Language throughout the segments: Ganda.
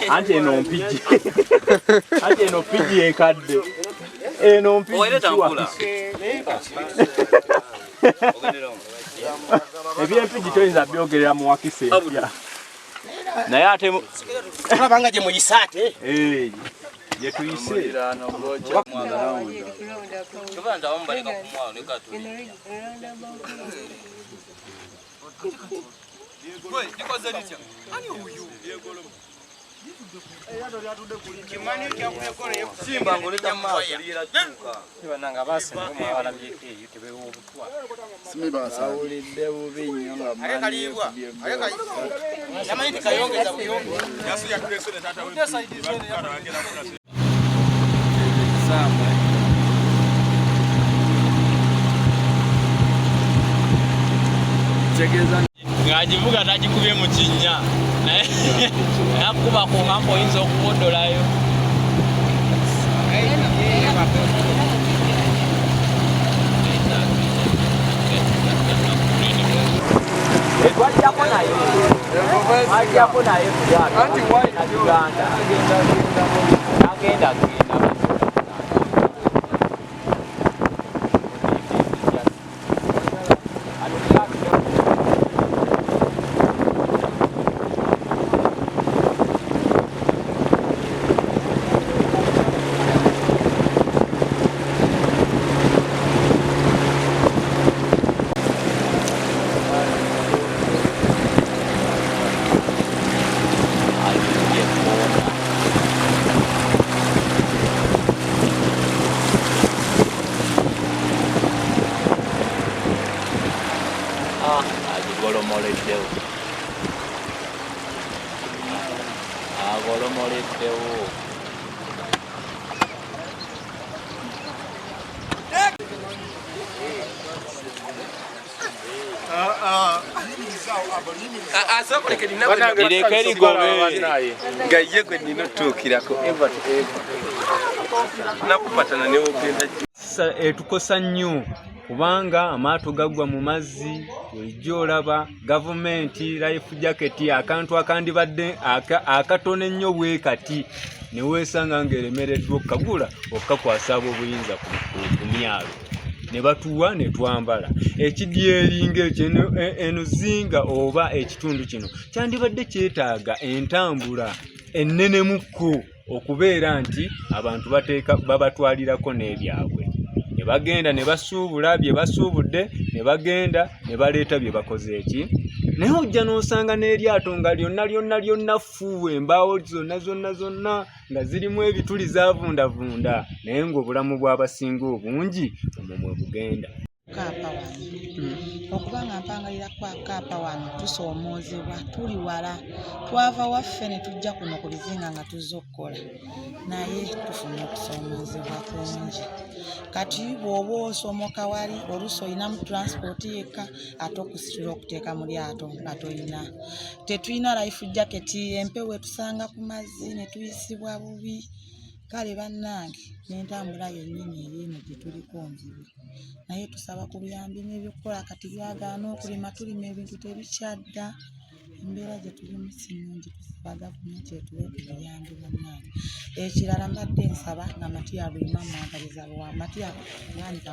Ante no mpiji. Ante no mpiji enkadde. No mpiji. Oile tambula. Ebyempiji toyinza byogerera mu wakise. Naye ate olabanga gye muyisate. Je tuyise. Kibanda wambalika kumwao ne katu. Boy, nikoze litya. Ani uyu? Kimani kya kuyekora Simba ngoleta maaso lira tuka. Kibananga basi ngoma wala byeke yitebe obutwa. Simibasa. Awulidde bubi nnyo nga Ayakalibwa. Ayakalibwa. Yamayiti kayongeza buyongo. Yasu ya kresone tata wewe. Ute side zone ya agera kuna. Samba. Chegeza ngajivuga tajikubye mu kinnya naye yakuba ku ngambo oyinza okubodolayo agenda Direkeri gobe ngaye gwe nino tukirako eva to eva nakupatana ne ogenda tukosa nnyo kubanga amaato gagwa mu mazzi ejjo olaba gavumenti life jacket akantu akandibadde akatone nnyo bwe kati ne weesanga ng'eremereddwa okagula okakwasa obuyinza ku myalo ne batuwa ne twambala ekidyeringa enuzinga oba ekitundu kino kyandibadde kyetaaga entambula ennenemukko okubeera nti abantu babatwalirako n'ebyabwe ne bagenda ne basuubula bye basuubudde ne bagenda ne baleeta bye bakoze eki naye ojja n'osanga n'eryato nga lyonna ffuuwa embaawo zonna nga zirimu ebituli zaavundavunda naye ng'obulamu bw'abasinga obungi omwo bugenda Kaapa wano okubanga mpangalira kwa kaapa wano tusoomoozebwa tuli wala twava waffe ne tujja kuno ku bizinga nga tuzza okukola naye tufuna okusoomoozebwa kungi kati bw'oba osomoka wali oluusi olinamu transport yekka ate okusitula okuteeka mu lyato nga tolina tetulina life jacket empewo etusanga ku mazzi ne tuyisibwa bubi kale bannange n'entambula yennyini eriino gye tuliko nzibu naye tusaba ku buyambi n'ebyokukola kati byagaana okulima tulima ebintu tebikyadda embeera gye tulimu si nnungi tusaba gavumenti etuwe ku buyambi bannange ekirala mbadde nsaba nga Matiya Lwima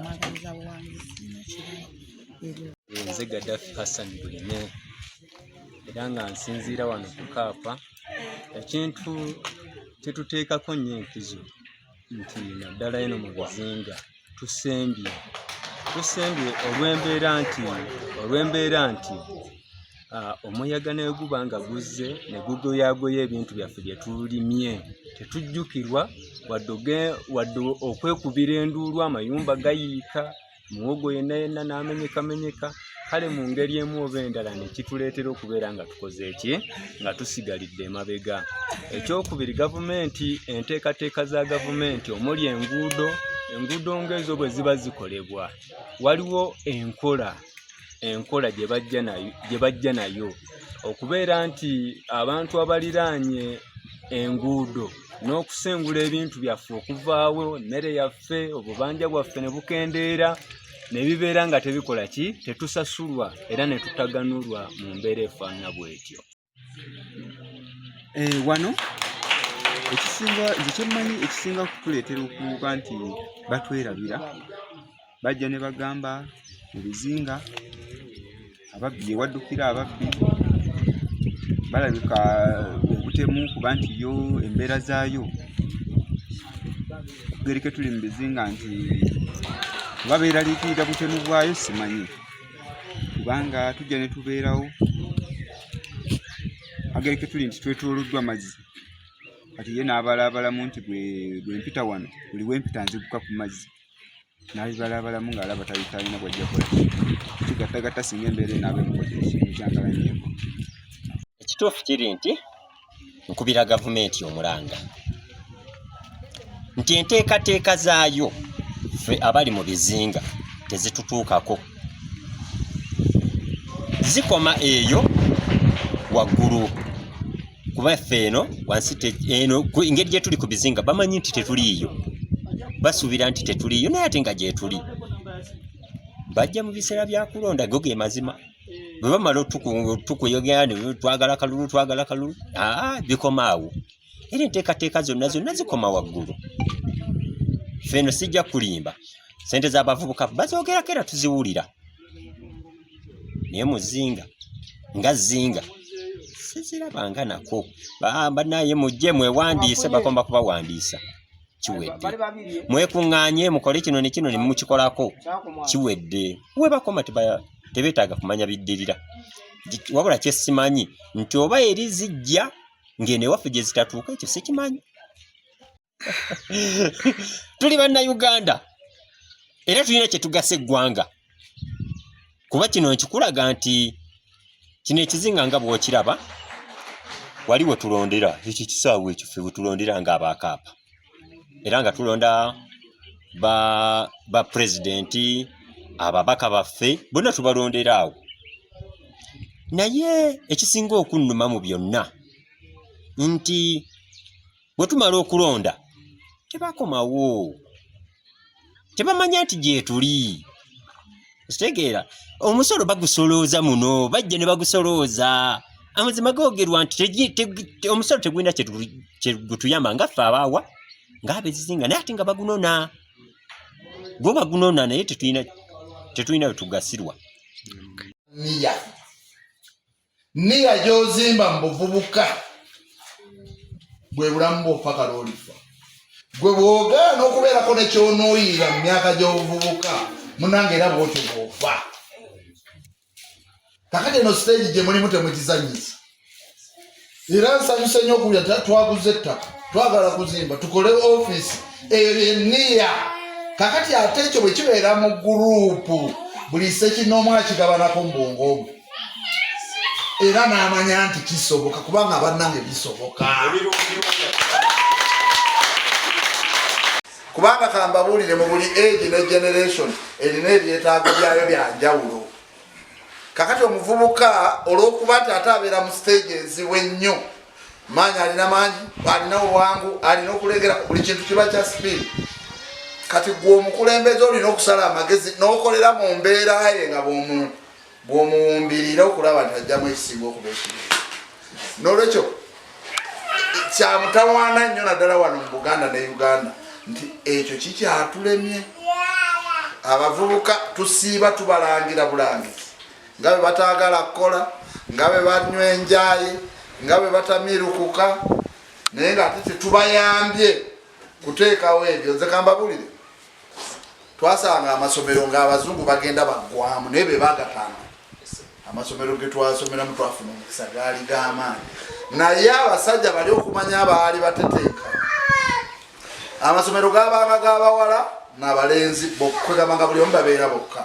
mwagaliza buwanguzi n'ekirala ebyo nze Gaddafi Hassan Bulime era nga nsinziira wano ku Kaapa ekintu kyetuteekako nnyo enkizo nti naddala eno mu bizinga tusembye olw'embeera nti omuyaga ne guba nga guzze ne gugoyagoya ebintu byaffe bye tulimye tetujjukirwa wadde okwekubira enduulu amayumba gayiika muwogo yenna n'amenyekamenyeka kale mu ngeri emu oba endala ne kituleetera okubeera nga tukoze eki nga tusigalidde emabega. Ekyokubiri, gavumenti, enteekateeka za gavumenti omuli enguudo ng'ezo bwe ziba zikolebwa waliwo enkola gye bajja nayo okubeera nti abantu abaliraanye enguudo n'okusengula ebintu byaffe okuvaawo, emmere yaffe, obubanja bwaffe ne bukendeera ne bibeera nga tebikola ki, tetusasulwa era ne tutaganulwa mu mbeera efaanana bw'etyo. Wano ekisinga kutuleetera okuba nti batwerabira, bajja ne bagamba mu bizinga ababbi ewaddukira ababbi balabika ebutemu kuba nti yo embeera zaayo kugereke tuli mu bizinga nti babeera liikirira butemu bwayo simanyi kubanga tujja ne tubeerawo agereke tuli nti twetooloddwa mazzi kati ye n'abalaabalamu nti bwe mpita wano buli wempita nziguka ku mazzi n'abibalaabalamu ng'alaba talina bwajja kola kigattagatta singa embeera enaabemukodde ekintu kyankalanyeko. Ekituufu kiri nti nkubira gavumenti omulanga nti enteekateeka zaayo ffe abali mu bizinga tezitutuukako, zikoma eyo waggulu kuba ffe eno wansi engeri gye tuli ku bizinga bamanyi nti tetuliiyo, basuubira nti tetuliiyo naye ate nga gye tuli. Bajja mu biseera bya kulonda go ge mazima, bwe bamala tukuyogera ne twagala kalulu bikoma awo. Era enteekateeka zonna zikoma waggulu. Ffe eno sijja kulimba sente z'abavubuka bazoogerako era tuziwulira, naye muzinga nga zinga sizirabanga nako. Bannaye mujje mwewandiise, bakomba kubawandiisa kiwedde, mwekuŋŋaanye mukole kino ne kino ne mukikolako kiwedde. We bakoma tebeetaaga kumanya biddirira, wabula kyesimanyi nti oba eri zijja ng'eno ewaffe gye zitatuuka, ekyo sikimanyi. Tuli bannayuganda era tulina kye tugasa eggwanga, kuba kino nkikulaga nti kino ekizinga nga bw'okiraba wali we tulondera, ekyo kisaawe ekyo ffe we tulondera ng'abaakaapa, era nga tulonda ba pulezidenti, ababaka baffe bonna tubalondera awo. Naye ekisinga okunnuma mu byonna nti bwe tumala okulonda tebakomawo, tebamanya nti gye tuli. Kitegeera omusolo bagusolooza muno, bajja ne bagusolooza. Amazima googerwa nti omusolo tegulina kye gutuyamba nga ffe abaawa ng'abezizinga, naye ate nga bagunona. Bo bagunona naye tetulina we tugasirwa. Niya gy'ozimba mu buvubuka bwe bulamu bw'opaka lw'olifa. Gwe bw'ogaana okubeerako ne ky'onooyira mu myaka gy'obuvubuka munange era bw'otyo bw'ofa. Kakati eno siteegi gye mulimu temwekizannyisa. Era nsanyuse nnyo okuwulira twaguze ettaka, twagala kuzimba, tukole ofiisi. Eyo yenniya. Kakati ate ekyo bwe kibeera mu guruupu, buli ssekinnoomu akigabanako mu bwongo bwe. Era n'amanya nti kisoboka kubanga bannange bisoboka. Kubanga kambabuulire mu buli age ne generation erina ebyetaago byayo bya njawulo. Kakati omuvubuka olw'okuba nti ate abeera mu stages w'ennyo, maanyi alina mangi, alina obwangu, alina okulegera, buli kintu kiba kya speed. Kati gwe omukulembeze olina okusala amagezi n'okolera mu mbeera ye nga bw'omuwumbirira okulaba nti ajjamu ekisinga okuba ekirungi. N'olwekyo kya mutawaana nnyo naddala wano mu Buganda ne Uganda nti ekyo kikyatulemye. Abavubuka tusiiba tubalangira bulangizi, nga bwe bataagala kukola, nga bwe banywa enjaaye, nga bwe batamirukuka, naye ng'ate tetubayambye kuteekawo ebyo. Nze kambabuulire, twasanga amasomero ng'abazungu bagenda baggwamu naye be baagatanga. amasomero ge twasomeramu twafuna omukisa gaali g'amaanyi naye abasajja bali okumanya abaali bateteeka amasomero gabanga g'abawala n'abalenzi bokwegamanga buli omu babeera bokka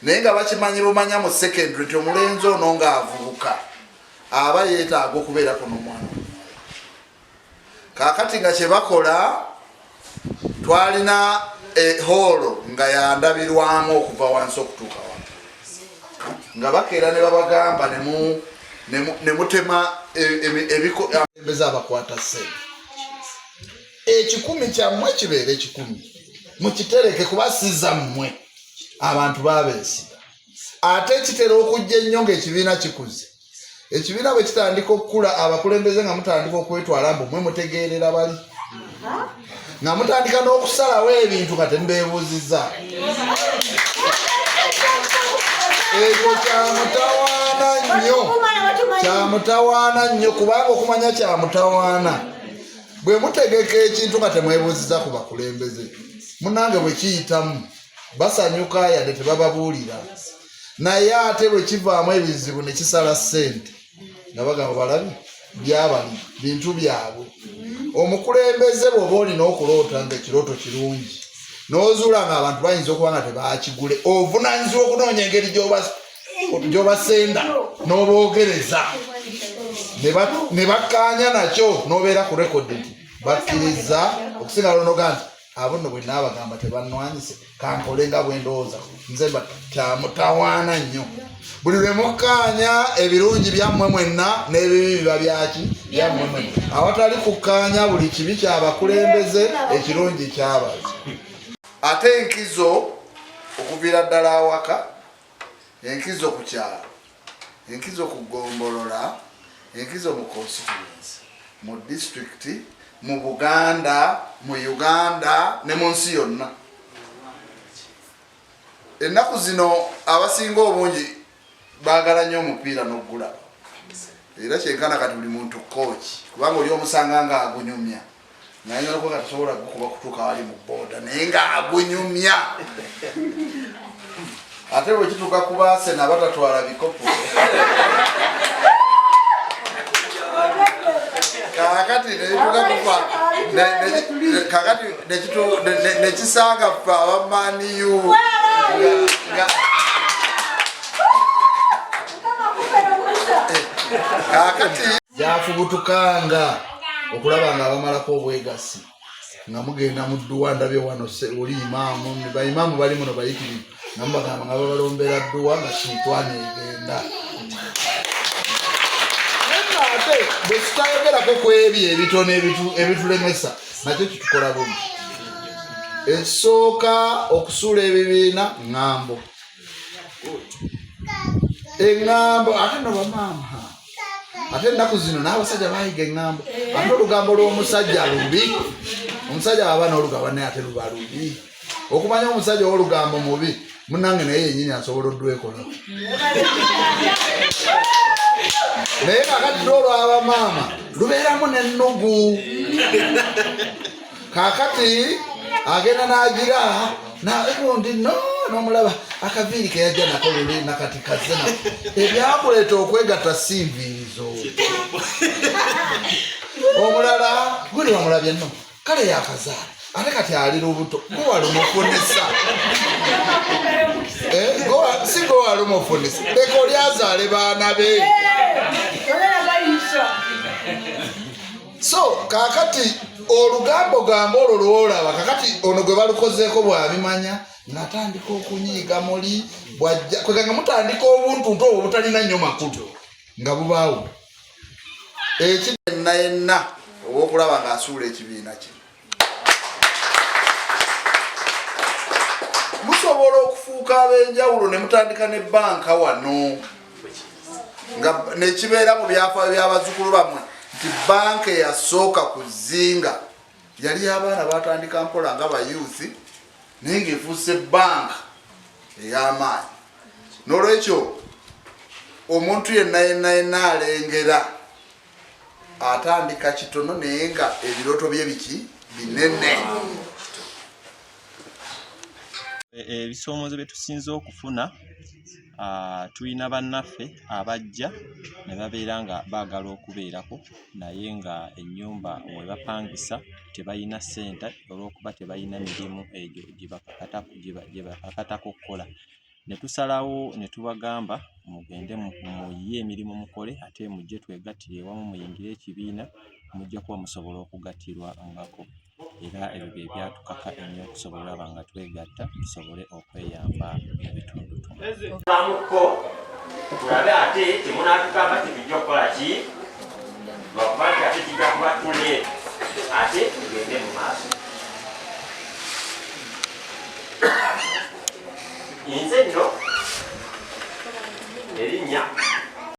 naye nga bakimanyi bumanya mu secondary ti omulenzi ono ng'avubuka aba yeetaaga okubeerako n'omwana kaakati nga kye bakola twalina holo nga yandabirwamu okuva wansi okutuuka wano nga bakeera ne babagamba ne mutema ebikoembeza abakwata ssente 10 kyammwe kibeere 10 mukitereke kubasiza mmwe abantu babeesiga ate kitera okujja ennyo ng'ekibiina kikuze ekibiina bwe kitandika okukula abakulembeze nga mutandika okwetwala mbu mmwe mutegeerera bali nga mutandika n'okusalawo ebintu nga temubeebuuzizza ekyo kyamutawaana nnyo kubanga okumanya kyamutawaana bwe mutegeka ekintu nga temwebuuziza ku bakulembeze munange bwe kiyitamu basanyuka yadde tebababuulira naye ate bwe kivaamu ebizibu ne kisala ssente nga bagamba balabi byabali bintu byabwe omukulembeze bw'oba olina okuloota nga ekirooto kirungi n'ozuula nga abantu bayinza okuba nga tebakigule ovunanyizibwa okunoonya engeri gy'obasenda n'oboogereza ne bakkaanya nakyo n'obeera ku rekodi nti bakkiriza okusinga lonoga nti abo nno bwe naabagamba tebannwanyise kankole nga bwe ndowooza nze kyamutawaana nnyo buli lwe mukkaanya ebirungi byammwe mwenna n'ebibi biba byaki byammwe mwenna awatali kukkaanya buli kibi kyabakulembeze ekirungi kyabazi ate enkizo okuviira ddala awaka enkizo ku kyalo enkizo ku Gombolola enkizo mu constituency mu district mu Buganda mu Uganda ne mu nsi yonna ennaku zino abasinga obungi baagala nnyo omupiira n'oggula era kyenkana kati buli muntu coach kubanga oli omusanga nga agunyumya naye nalako nga tasobola gukuba kutuuka wali mu booda naye nga agunyumya ate bwe kituuka ku baasena batatwala bikopo kakati nekisanga ffe abamaniyu kakati yafubutukanga okulaba nga abamalako obwegasi nga mugenda mu dduwa ndabye wano oli imaamu baimaamu bali muno bayitirivu nga mubagamba nga babalombera dduwa nga shiitwana egenda ate bwe tutayogerako ku ebyo ebitono ebitulemesa nakyo kitukola bubi ekisooka okusuula ebibiina ŋŋambo eŋŋambo ate no bamaama ate ennaku zino n'abasajja bayiga eŋŋambo ate olugambo lw'omusajja lubi omusajja waba n'olugambo naye ate luba lubi okumanya omusajja ow'olugambo mubi munange naye yennyini asobola oddwekolako naye kakati olw'abamaama lubeeramu n'ennugu kakati agenda n'agira nagundi n'omulaba akaviiri ke yajja nako luli nakati kazena ebyakuleeta okwegatta si nviirizo omulala guli wamulabye nno kale yakazaala ate kati ali lubuto gowalumufunisa si gowalumufunisa leka olyazaale baana be so kakati olugambo gamba olwo lwolaba kakati ono gwe balukozeeko bwabimanya natandika okunyiiga muli bwajja kweganga mutandika obuntuntu obwo butalina nnyo makulu nga bubaawo ekiyenna yenna obwokulaba ng'asuula ekibiina kino musobola okufuuka ab'enjawulo ne mutandika ne banka wano nga nekibeera mu byafaayo by'abazzukulu bammwe nti banka eyasooka ku Zinga yali abaana batandika mpola nga bayuuthi naye ng'efuuse banka ey'amaanyi n'olwekyo omuntu yenna alengera atandika kitono naye nga ebirooto bye biki binene. Ebisoomoozo bye tusinze okufuna tulina bannaffe abajja ne babeera nga baagala okubeerako naye nga ennyumba we bapangisa tebalina ssente olw'okuba tebalina mirimu egyo gye bakakatako okukola. Ne tusalawo ne tubagamba mugende muyiye emirimu mukole ate mujje twegattire ewamu muyingire ekibiina mujja kuba musobola okugattirwangako. Era ebyo bye byatukaka ennyo okusobola olaba nga twegatta tusobole okweyamba mu bitundu Bamuko tulabe ate temunaatugamba tujja okukola ki lwakuba ate kijja kuba tule